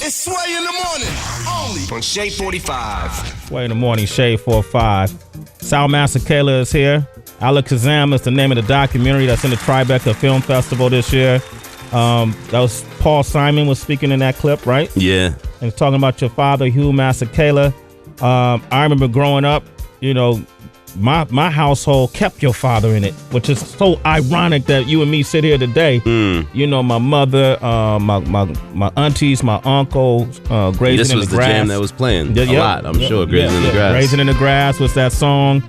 It's Sway in the morning, only on Shade 45. Sway in the morning, Shade 45. Sal Masekela is here. Alakazam is the name of the documentary that's in the Tribeca Film Festival this year. That was Paul Simon was speaking in that clip, right? Yeah. And talking about your father, Hugh Masekela. I remember growing up, you know, my household kept your father in it, which is so ironic that you and me sit here today. You know, my mother, my aunties, my uncle, Grazing in the Grass. This was the jam that was playing a lot, I'm sure, Grazing in the Grass. Grazing in the Grass was that song.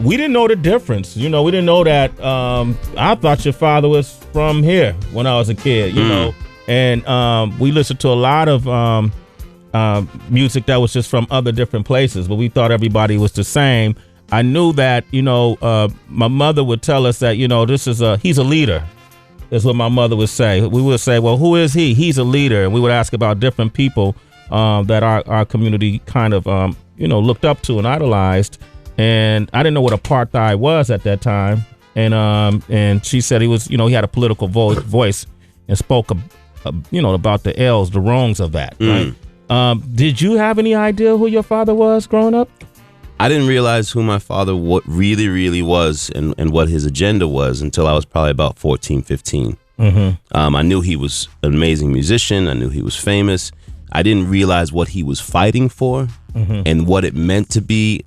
We didn't know the difference. You know, we didn't know that. I thought your father was from here when I was a kid, you know. And we listened to a lot of music that was just from other different places, but we thought everybody was the same. I knew that, you know, my mother would tell us that, you know, he's a leader, is what my mother would say. We would say, well, who is he? He's a leader. And we would ask about different people that our community kind of, you know, looked up to and idolized. And I didn't know what apartheid was at that time. And she said he was, you know, he had a political voice and spoke, you know, about the ills, the wrongs of that. Right? Did you have any idea who your father was growing up? I didn't realize who my father really was and what his agenda was until I was probably about 14, 15. I knew he was an amazing musician. I knew he was famous. I didn't realize what he was fighting for and what it meant to be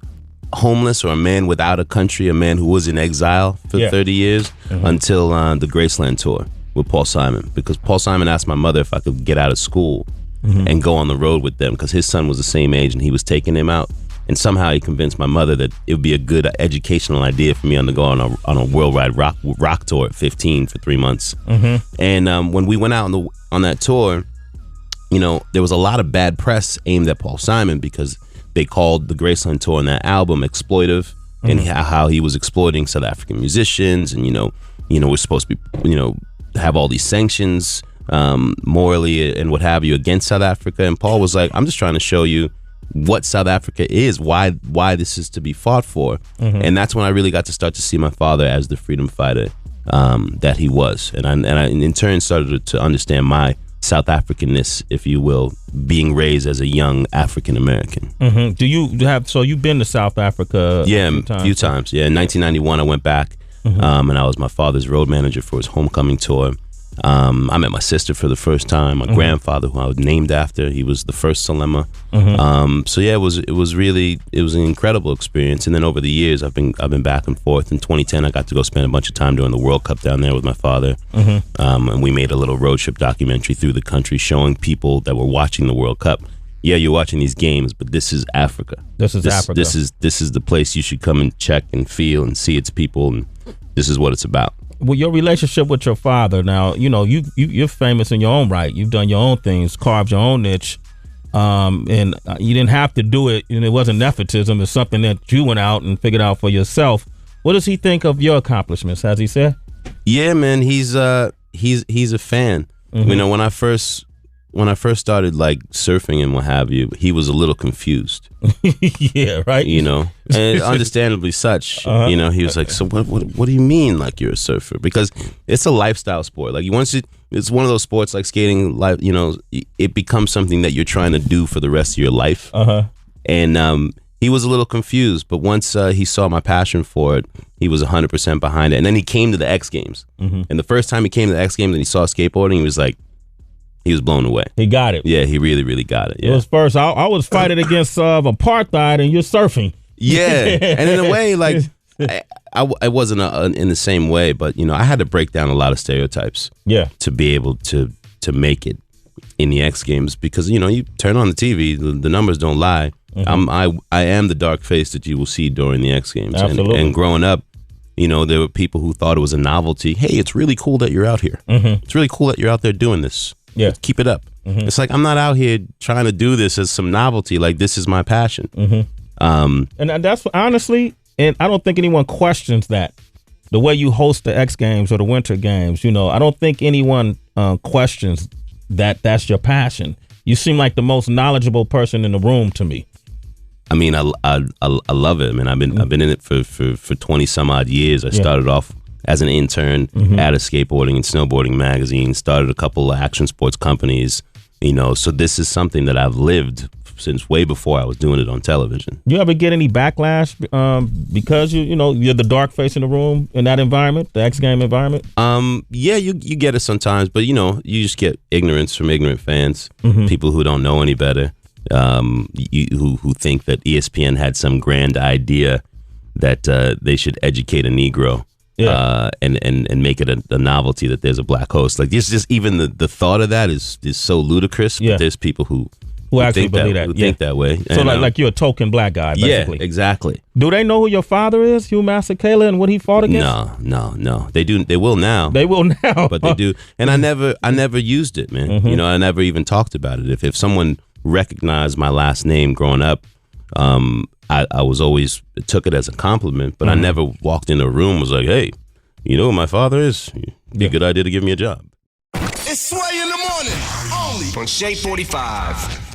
homeless or a man without a country, a man who was in exile for 30 years until the Graceland tour with Paul Simon. Because Paul Simon asked my mother if I could get out of school and go on the road with them because his son was the same age and he was taking him out. And somehow he convinced my mother that it would be a good educational idea for me to go on a worldwide rock tour at 15 for 3 months. And when we went out on that tour, you know, there was a lot of bad press aimed at Paul Simon because they called the Graceland tour and that album exploitive and how he was exploiting South African musicians. And, you know, we're supposed to be, you know, have all these sanctions morally and what have you against South Africa. And Paul was like, I'm just trying to show you what South Africa is, why this is to be fought for. And that's when I really got to start to see my father as the freedom fighter that he was. And I in turn started to understand my South Africanness, if you will, being raised as a young African American. Do you have, so you've been to South Africa? Yeah, a few times. Yeah, in 1991 I went back and I was my father's road manager for his homecoming tour. I met my sister for the first time. My grandfather, who I was named after, he was the first Salema. So yeah, it was an incredible experience. And then over the years, I've been back and forth. In 2010, I got to go spend a bunch of time during the World Cup down there with my father. And we made a little road trip documentary through the country, showing people that were watching the World Cup. Yeah, you're watching these games, but this is Africa. This is Africa. This is the place you should come and check and feel and see its people, and this is what it's about. Well, your relationship with your father, now, you know, you're famous in your own right. You've done your own things, carved your own niche, and you didn't have to do it, and it wasn't nepotism. It's something that you went out and figured out for yourself. What does he think of your accomplishments, has he said? Yeah, man, he's a fan. You know, when I first started like surfing and what have you, he was a little confused. Yeah, right. You know, and understandably such. You know, he was like, "So what do you mean, like you're a surfer?" Because it's a lifestyle sport. Like it's one of those sports like skating. Like, you know, it becomes something that you're trying to do for the rest of your life. And he was a little confused, but once he saw my passion for it, he was 100% behind it. And then he came to the X Games, and the first time he came to the X Games and he saw skateboarding, he was like. He was blown away. He got it. Yeah, he really, really got it. Yeah. It was first. I was fighting against apartheid, and you're surfing. Yeah, and in a way, like I wasn't in the same way, but you know, I had to break down a lot of stereotypes. Yeah, to be able to make it in the X Games, because you know, you turn on the TV, the numbers don't lie. I am the dark face that you will see during the X Games. Absolutely. And growing up, you know, there were people who thought it was a novelty. Hey, it's really cool that you're out here. It's really cool that you're out there doing this. Yeah, keep it up. It's like, I'm not out here trying to do this as some novelty. Like, this is my passion. And that's honestly, and I don't think anyone questions that. The way you host the X Games or the Winter Games, you know, I don't think anyone questions that that's your passion. You seem like the most knowledgeable person in the room to me. I mean, I love it. I mean, I've been in it for 20 some odd years. I started off as an intern at a skateboarding and snowboarding magazine, started a couple of action sports companies, You know, so this is something that I've lived since way before I was doing it on television. You ever get any backlash because you're the dark face in the room in that environment, the X Game environment? Yeah, you get it sometimes, but you just get ignorance from ignorant fans, people who don't know any better, who think that ESPN had some grand idea that they should educate a Negro. Yeah. And make it a novelty that there's a black host. Like this, just even the thought of that is so ludicrous. Yeah. But there's people who actually believe that. Who think that way. So like you're a token black guy, basically. Yeah, exactly. Do they know who your father is, Hugh Masekela, and what he fought against? No. They do. They will now. They will now. But they do. And I never used it, man. Mm-hmm. I never even talked about it. If someone recognized my last name growing up, I was always took it as a compliment, but I never walked in a room and was like, hey, you know who my father is? It'd be a good idea to give me a job. It's Sway in the morning, only on Shade 45.